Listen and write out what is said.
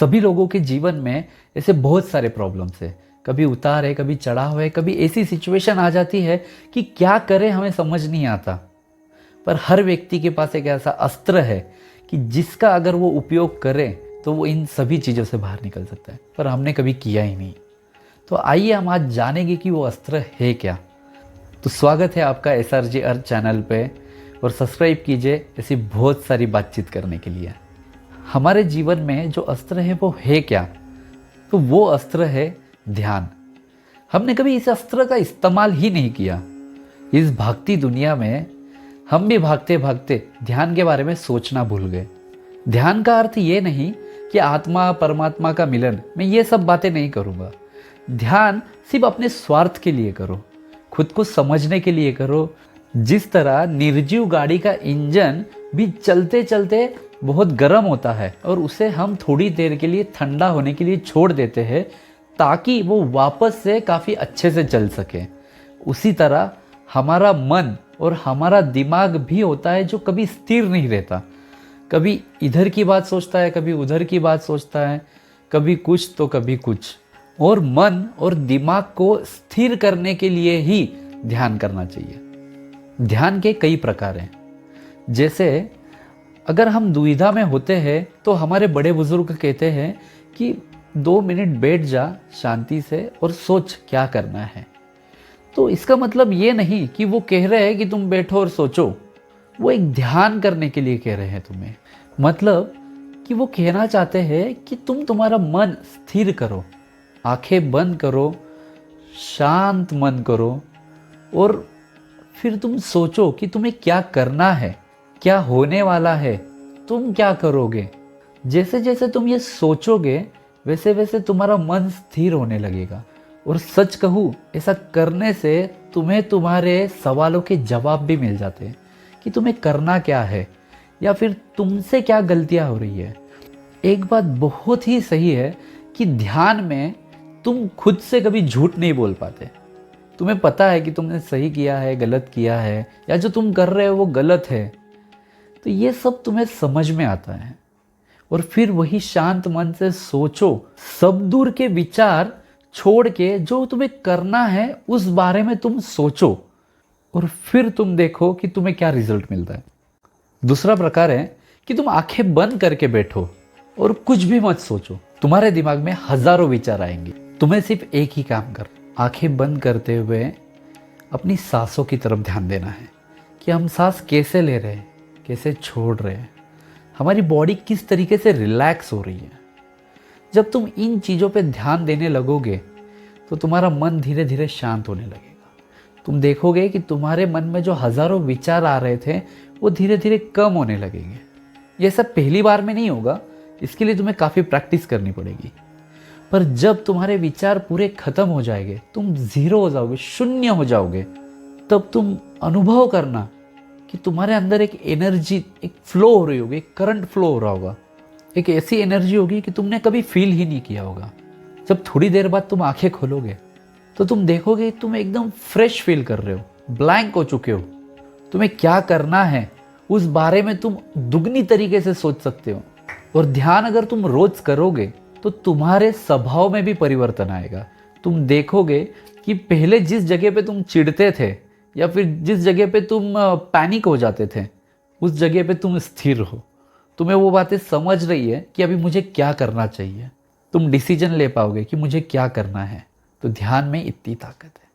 सभी लोगों के जीवन में ऐसे बहुत सारे प्रॉब्लम्स है, कभी उतार है, कभी चढ़ाव है, कभी ऐसी सिचुएशन आ जाती है कि क्या करें हमें समझ नहीं आता। पर हर व्यक्ति के पास एक ऐसा अस्त्र है कि जिसका अगर वो उपयोग करे तो वो इन सभी चीज़ों से बाहर निकल सकता है, पर हमने कभी किया ही नहीं। तो आइए हम आज जानेंगे कि वो अस्त्र है क्या। तो स्वागत है आपका SRG अर्थ चैनल पे और सब्सक्राइब कीजिए ऐसी बहुत सारी बातचीत करने के लिए। हमारे जीवन में जो अस्त्र है वो है क्या? तो वो अस्त्र है ध्यान। हमने कभी इस अस्त्र का इस्तेमाल ही नहीं किया। इस भागती दुनिया में हम भी भागते भागते ध्यान के बारे में सोचना भूल गए। ध्यान का अर्थ ये नहीं कि आत्मा परमात्मा का मिलन, मैं ये सब बातें नहीं करूँगा। ध्यान सिर्फ अपने स्वार्थ के लिए करो, खुद को समझने के लिए करो। जिस तरह निर्जीव गाड़ी का इंजन भी चलते चलते बहुत गर्म होता है और उसे हम थोड़ी देर के लिए ठंडा होने के लिए छोड़ देते हैं ताकि वो वापस से काफ़ी अच्छे से चल सके, उसी तरह हमारा मन और हमारा दिमाग भी होता है जो कभी स्थिर नहीं रहता। कभी इधर की बात सोचता है, कभी उधर की बात सोचता है, कभी कुछ तो कभी कुछ। और मन और दिमाग को स्थिर करने के लिए ही ध्यान करना चाहिए। ध्यान के कई प्रकार हैं। जैसे अगर हम दुविधा में होते हैं तो हमारे बड़े बुजुर्ग कहते हैं कि 2 मिनट बैठ जा शांति से और सोच क्या करना है। तो इसका मतलब ये नहीं कि वो कह रहे हैं कि तुम बैठो और सोचो, वो एक ध्यान करने के लिए कह रहे हैं तुम्हें। मतलब कि वो कहना चाहते हैं कि तुम तुम्हारा मन स्थिर करो, आंखें बंद करो, शांत मन करो और फिर तुम सोचो कि तुम्हें क्या करना है, क्या होने वाला है, तुम क्या करोगे। जैसे जैसे तुम ये सोचोगे वैसे वैसे तुम्हारा मन स्थिर होने लगेगा। और सच कहूँ, ऐसा करने से तुम्हें तुम्हारे सवालों के जवाब भी मिल जाते हैं कि तुम्हें करना क्या है या फिर तुमसे क्या गलतियाँ हो रही है। एक बात बहुत ही सही है कि ध्यान में तुम खुद से कभी झूठ नहीं बोल पाते। तुम्हें पता है कि तुमने सही किया है, गलत किया है, या जो तुम कर रहे हो वो गलत है। तो ये सब तुम्हें समझ में आता है और फिर वही शांत मन से सोचो, सब दूर के विचार छोड़ के जो तुम्हें करना है उस बारे में तुम सोचो और फिर तुम देखो कि तुम्हें क्या रिजल्ट मिलता है। दूसरा प्रकार है कि तुम आंखें बंद करके बैठो और कुछ भी मत सोचो। तुम्हारे दिमाग में हजारों विचार आएंगे, तुम्हें सिर्फ एक ही काम कर, आंखें बंद करते हुए अपनी सांसों की तरफ ध्यान देना है कि हम सांस कैसे ले रहे हैं, कैसे छोड़ रहे हैं, हमारी बॉडी किस तरीके से रिलैक्स हो रही है। जब तुम इन चीज़ों पे ध्यान देने लगोगे तो तुम्हारा मन धीरे धीरे शांत होने लगेगा। तुम देखोगे कि तुम्हारे मन में जो हज़ारों विचार आ रहे थे वो धीरे धीरे कम होने लगेंगे। ये सब पहली बार में नहीं होगा, इसके लिए तुम्हें काफ़ी प्रैक्टिस करनी पड़ेगी। पर जब तुम्हारे विचार पूरे खत्म हो जाएंगे, तुम ज़ीरो हो जाओगे, शून्य हो जाओगे, तब तुम अनुभव करना कि तुम्हारे अंदर एक एनर्जी, एक फ्लो हो रही होगी, एक करंट फ्लो हो रहा होगा। एक ऐसी एनर्जी होगी कि तुमने कभी फील ही नहीं किया होगा। जब थोड़ी देर बाद तुम आंखें खोलोगे तो तुम देखोगे तुम एकदम फ्रेश फील कर रहे हो, ब्लैंक हो चुके हो। तुम्हें क्या करना है उस बारे में तुम दुगनी तरीके से सोच सकते हो। और ध्यान अगर तुम रोज करोगे तो तुम्हारे स्वभाव में भी परिवर्तन आएगा। तुम देखोगे कि पहले जिस जगह पे तुम चिढ़ते थे या फिर जिस जगह पे तुम पैनिक हो जाते थे, उस जगह पे तुम स्थिर हो। तुम्हें वो बातें समझ रही है कि अभी मुझे क्या करना चाहिए। तुम डिसीजन ले पाओगे कि मुझे क्या करना है। तो ध्यान में इतनी ताकत है।